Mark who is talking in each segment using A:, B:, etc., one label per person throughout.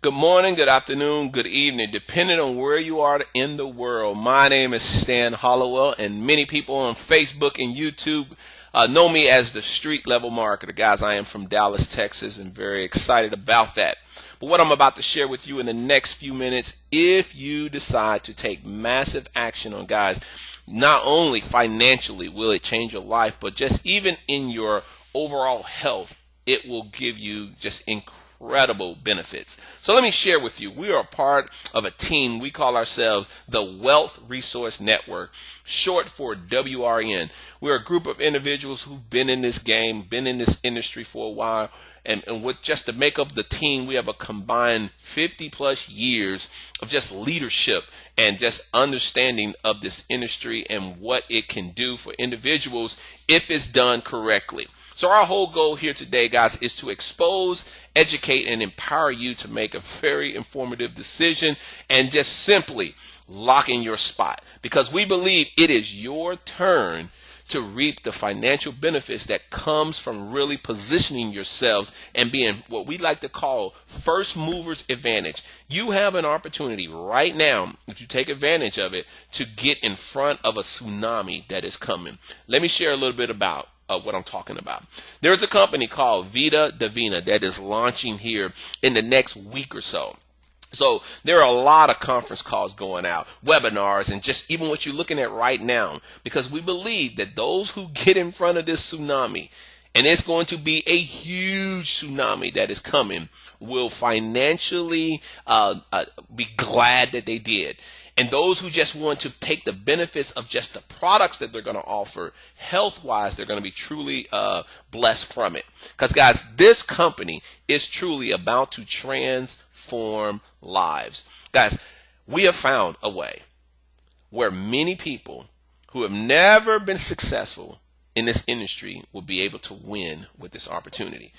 A: Good morning, good afternoon, good evening, depending on where you are in the world. My name is Stan Hallowell, and many people on Facebook and YouTube know me as the street level marketer. Guys, I am from Dallas, Texas, and very excited about that. But what I'm about to share with you in the next few minutes, if you decide to take massive action on, guys, not only financially will it change your life, but just even in your overall health, it will give you just incredible benefits. So let me share with you, we are a part of a team. We call ourselves the Wealth Resource Network, short for WRN. We're a group of individuals who've been in this game, been in this industry for a while, and with just to make up the team, we have a combined 50 plus years of just leadership and just understanding of this industry and what it can do for individuals if it's done correctly. So our whole goal here today, guys, is to expose, educate, and empower you to make a very informative decision and just simply lock in your spot, because we believe it is your turn to reap the financial benefits that comes from really positioning yourselves and being what we like to call first movers advantage. You have an opportunity right now, if you take advantage of it, to get in front of a tsunami that is coming. Let me share a little bit about what I'm talking about. There's a company called Vida Divina that is launching here in the next week or so. So there are a lot of conference calls going out, webinars, and just even what you're looking at right now, because we believe that those who get in front of this tsunami, and it's going to be a huge tsunami that is coming, will financially be glad that they did. And those who just want to take the benefits of just the products that they're going to offer, health-wise, they're going to be truly blessed from it. Because, guys, this company is truly about to transform lives. Guys, we have found a way where many people who have never been successful in this industry will be able to win with this opportunity.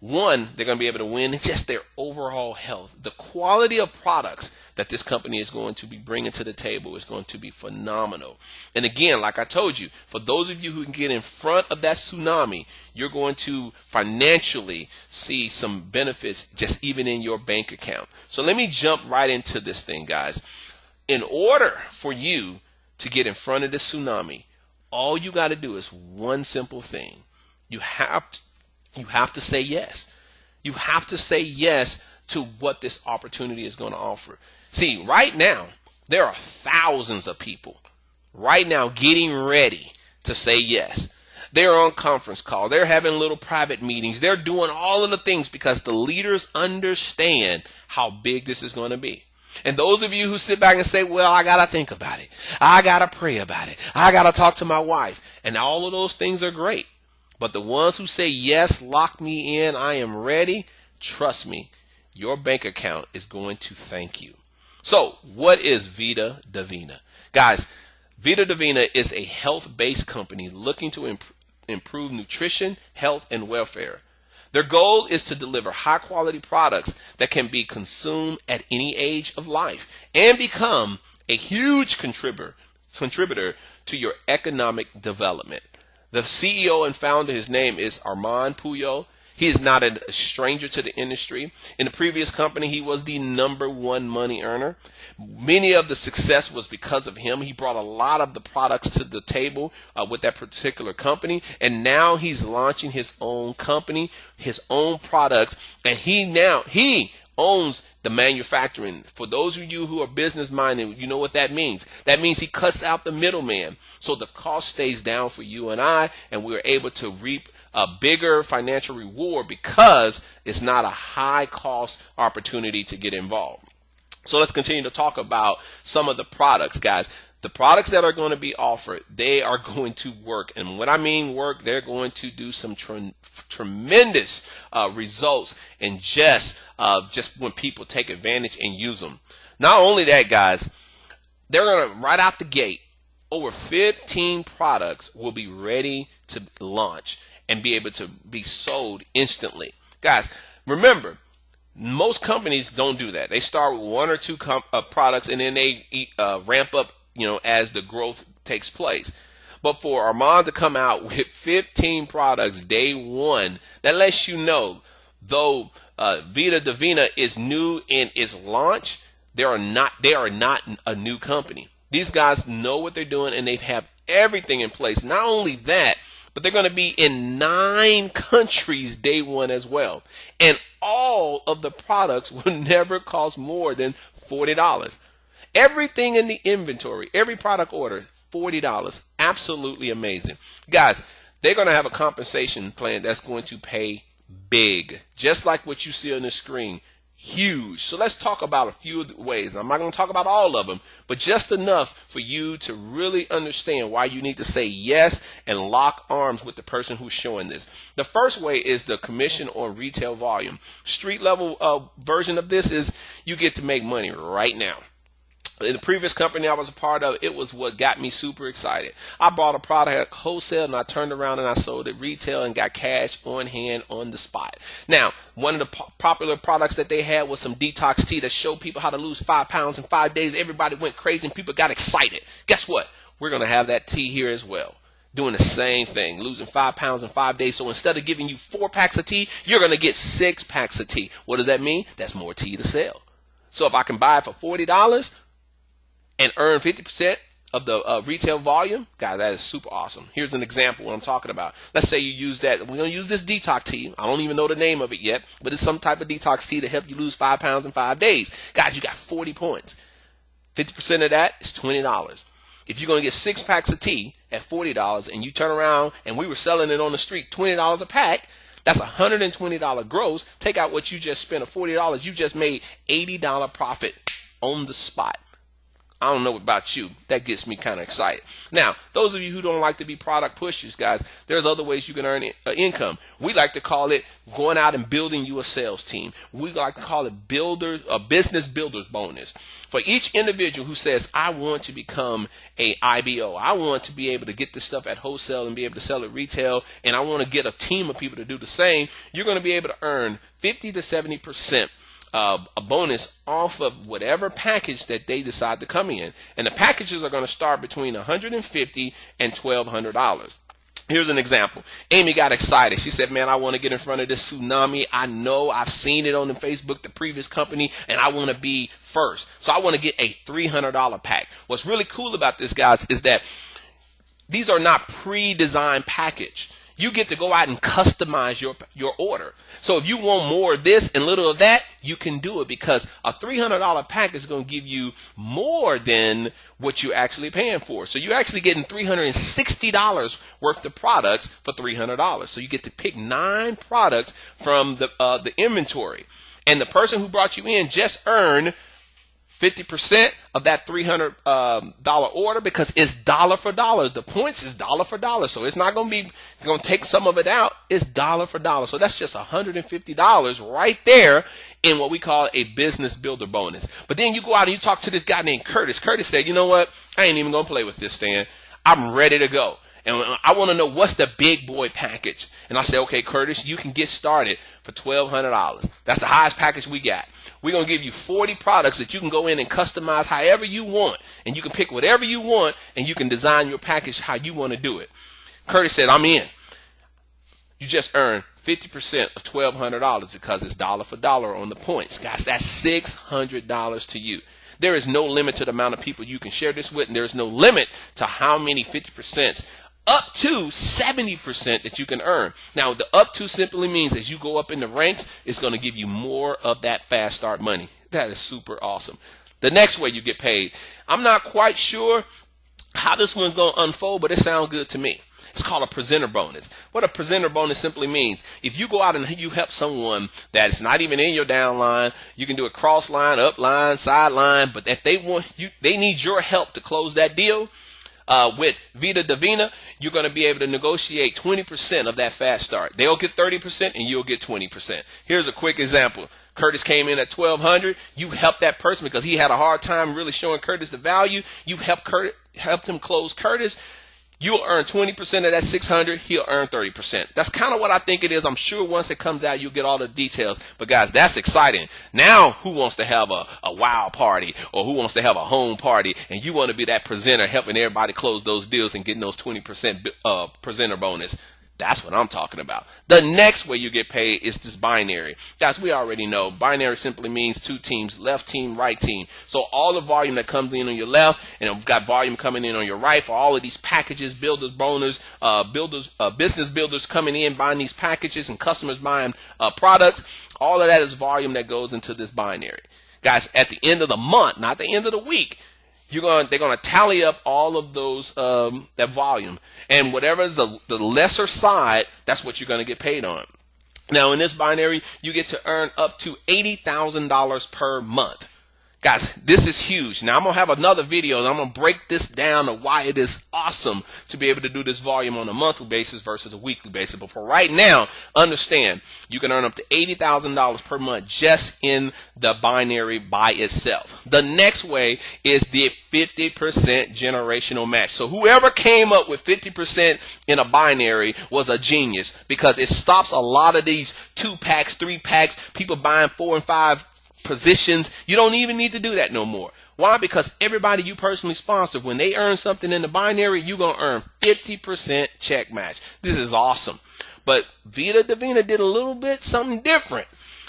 A: One, they're going to be able to win in just their overall health. The quality of products that this company is going to be bringing to the table is going to be phenomenal. And again, like I told you, for those of you who can get in front of that tsunami, you're going to financially see some benefits just even in your bank account. So let me jump right into this thing, guys. In order for you to get in front of this tsunami, all you got to do is one simple thing. You have to say yes. You have to say yes to what this opportunity is going to offer. See, right now, there are thousands of people right now getting ready to say yes. They're on conference calls. They're having little private meetings. They're doing all of the things because the leaders understand how big this is going to be. And those of you who sit back and say, well, I got to think about it. I got to pray about it. I got to talk to my wife. And all of those things are great. But the ones who say, yes, lock me in, I am ready, trust me, your bank account is going to thank you. So what is Vida Divina? Guys, Vida Divina is a health-based company looking to improve nutrition, health, and welfare. Their goal is to deliver high-quality products that can be consumed at any age of life and become a huge contributor to your economic development. The CEO and founder, his name is Armand Puyol. He is not a stranger to the industry. In the previous company, he was the #1 money earner. Many of the success was because of him. He brought a lot of the products to the table with that particular company. And now he's launching his own company, his own products. And he owns the manufacturing. For those of you who are business minded, you know what that means. That means he cuts out the middleman. So the cost stays down for you and I, and we're able to reap a bigger financial reward because it's not a high cost opportunity to get involved. So let's continue to talk about some of the products, guys. The products that are going to be offered, they are going to work. And when I mean work, they're going to do some tremendous results in just when people take advantage and use them. Not only that, guys, they're going to, right out the gate, over 15 products will be ready to launch and be able to be sold instantly. Guys, remember, most companies don't do that. They start with one or two products and then they ramp up, as the growth takes place. But for Armand to come out with 15 products day one, that lets you know, though Vida Divina is new in its launch. They are not a new company. These guys know what they're doing, and they have everything in place. Not only that, but they're going to be in 9 countries day one as well. And all of the products will never cost more than $40. Everything in the inventory, every product order, $40. Absolutely amazing. Guys, they're going to have a compensation plan that's going to pay big, just like what you see on the screen. Huge. So let's talk about a few of the ways. I'm not going to talk about all of them, but just enough for you to really understand why you need to say yes and lock arms with the person who's showing this. The first way is the commission on retail volume. Street level version of this is you get to make money right now. In the previous company I was a part of, it was what got me super excited. I bought a product wholesale and I turned around and I sold it retail and got cash on hand on the spot. Now, one of the popular products that they had was some detox tea that showed people how to lose 5 pounds in 5 days. Everybody went crazy and people got excited. Guess what? We're going to have that tea here as well. Doing the same thing, losing 5 pounds in 5 days. So instead of giving you 4 packs of tea, you're going to get 6 packs of tea. What does that mean? That's more tea to sell. So if I can buy it for $40, and earn 50% of the retail volume, guys, that is super awesome. Here's an example of what I'm talking about. Let's say you use that. We're going to use this detox tea. I don't even know the name of it yet, but it's some type of detox tea to help you lose 5 pounds in 5 days. Guys, you got 40 points. 50% of that is $20. If you're going to get 6 packs of tea at $40 and you turn around and we were selling it on the street, $20 a pack, that's $120 gross. Take out what you just spent of $40. You just made $80 profit on the spot. I don't know about you. That gets me kind of excited. Now, those of you who don't like to be product pushers, guys, there's other ways you can earn income. We like to call it going out and building you a sales team. We like to call it a business builder's bonus. For each individual who says, I want to become a IBO, I want to be able to get this stuff at wholesale and be able to sell it retail, and I want to get a team of people to do the same, you're going to be able to earn 50 to 70% a bonus off of whatever package that they decide to come in. And the packages are going to start between $150 and $1,200. Here's an example. Amy got excited. She said, man, I want to get in front of this tsunami. I know I've seen it on the Facebook, the previous company, and I want to be first. So I want to get a $300 pack. What's really cool about this, guys, is that these are not pre-designed package. You get to go out and customize your order. So if you want more of this and little of that, you can do it, because a $300 pack is going to give you more than what you're actually paying for. So you're actually getting $360 worth of products for $300. So you get to pick 9 products from the inventory. And the person who brought you in just earned 50% of that $300 order, because it's dollar for dollar. The points is dollar for dollar. So it's not going to take some of it out. It's dollar for dollar. So that's just $150 right there in what we call a business builder bonus. But then you go out and you talk to this guy named Curtis. Curtis said, you know what? I ain't even going to play with this, Stan. I'm ready to go. And I want to know what's the big boy package. And I said, okay, Curtis, you can get started for $1,200. That's the highest package we got. We're going to give you 40 products that you can go in and customize however you want. And you can pick whatever you want, and you can design your package how you want to do it. Curtis said, I'm in. You just earned 50% of $1,200 because it's dollar for dollar on the points. Guys, that's $600 to you. There is no limit to the amount of people you can share this with, and there is no limit to how many 50%, up to 70% that you can earn. Now, the up to simply means as you go up in the ranks, it's going to give you more of that fast start money. That is super awesome. The next way you get paid, I'm not quite sure how this one's going to unfold, but it sounds good to me. It's called a presenter bonus. What a presenter bonus simply means, if you go out and you help someone that's not even in your downline, you can do a cross line, up line, side line, but if they want you, they need your help to close that deal. With Vida Divina, you're going to be able to negotiate 20% of that fast start. They'll get 30% and you'll get 20%. Here's a quick example. Curtis came in at $1,200. You helped that person because he had a hard time really showing Curtis the value. You helped him close Curtis. You'll earn 20% of that $600. He'll earn 30%. That's kind of what I think it is. I'm sure once it comes out, you'll get all the details. But guys, that's exciting. Now, who wants to have a wow party, or who wants to have a home party, and you want to be that presenter helping everybody close those deals and getting those 20% presenter bonus? That's what I'm talking about. The next way you get paid is this binary. Guys, we already know binary simply means two teams, left team, right team. So all the volume that comes in on your left and we've got volume coming in on your right for all of these packages, builders, boners, business builders coming in, buying these packages and customers buying products. All of that is volume that goes into this binary. Guys, at the end of the month, not the end of the week, they're gonna tally up all of those that volume, and whatever is the lesser side, that's what you're gonna get paid on. Now, in this binary, you get to earn up to $80,000 per month. Guys, this is huge. Now, I'm going to have another video and I'm going to break this down of why it is awesome to be able to do this volume on a monthly basis versus a weekly basis. But for right now, understand you can earn up to $80,000 per month just in the binary by itself. The next way is the 50% generational match. So whoever came up with 50% in a binary was a genius, because it stops a lot of these 2-packs, 3-packs, people buying 4 and 5 positions. You don't even need to do that no more. Why? Because everybody you personally sponsor, when they earn something in the binary, you're going to earn 50% check match. This is awesome. But Vida Divina did a little bit something different.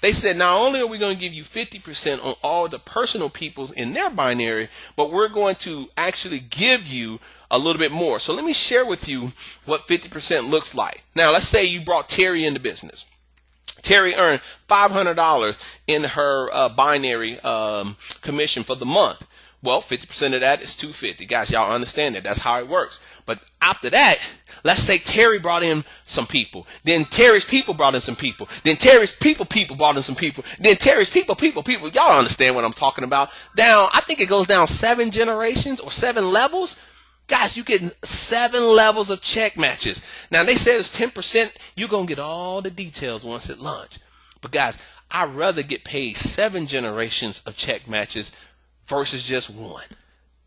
A: They said, not only are we going to give you 50% on all the personal peoples in their binary, but we're going to actually give you a little bit more. So let me share with you what 50% looks like. Now, let's say you brought Terry into business. Terry earned $500 in her binary commission for the month. Well, 50% of that is $250. Guys, y'all understand that. That's how it works. But after that, let's say Terry brought in some people. Then Terry's people brought in some people. Then Terry's people brought in some people. Then Terry's people. Y'all understand what I'm talking about. Down, I think it goes down 7 generations or 7 levels. Guys, you're getting 7 levels of check matches. Now, they said it's 10%. You're going to get all the details once at lunch. But, guys, I'd rather get paid 7 generations of check matches versus just 1.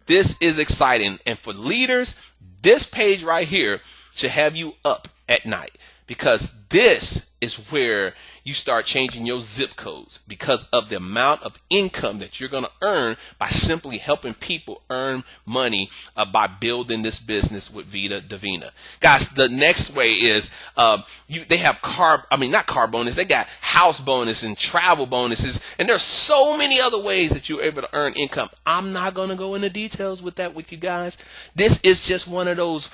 A: This is exciting. And for leaders, this page right here should have you up at night, because this is where you start changing your zip codes because of the amount of income that you're going to earn by simply helping people earn money by building this business with Vida Divina. Guys, the next way is they have not car bonus. They got house bonus and travel bonuses, and there's so many other ways that you're able to earn income. I'm not going to go into details with that with you guys. This is just one of those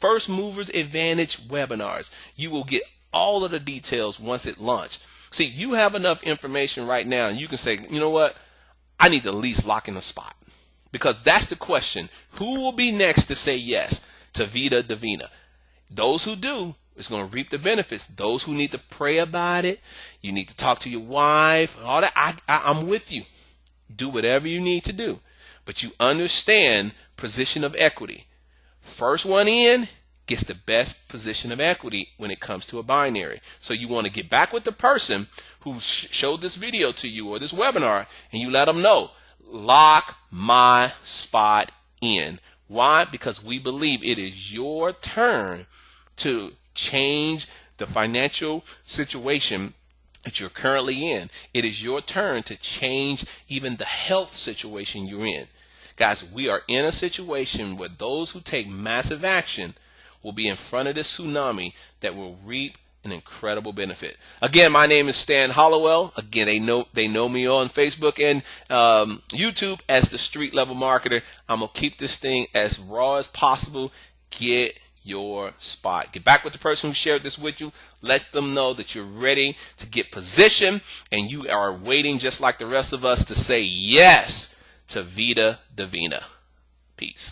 A: first movers advantage webinars. You will get all of the details once it launch. See, you have enough information right now, and you can say, you know what? I need to at least lock in a spot, because that's the question. Who will be next to say yes to Vida Divina? Those who do is going to reap the benefits. Those who need to pray about it, you need to talk to your wife, and all that. I'm with you. Do whatever you need to do, but you understand position of equity. First one in gets the best position of equity when it comes to a binary. So you want to get back with the person who showed this video to you or this webinar, and you let them know, lock my spot in. Why? Because we believe it is your turn to change the financial situation that you're currently in. It is your turn to change even the health situation you're in. Guys, we are in a situation where those who take massive action will be in front of this tsunami that will reap an incredible benefit. Again, my name is Stan Hallowell. Again, they know me on Facebook and YouTube as the Street Level Marketer. I'm gonna keep this thing as raw as possible. Get your spot. Get back with the person who shared this with you. Let them know that you're ready to get position, and you are waiting just like the rest of us to say yes to Vida Divina. Peace.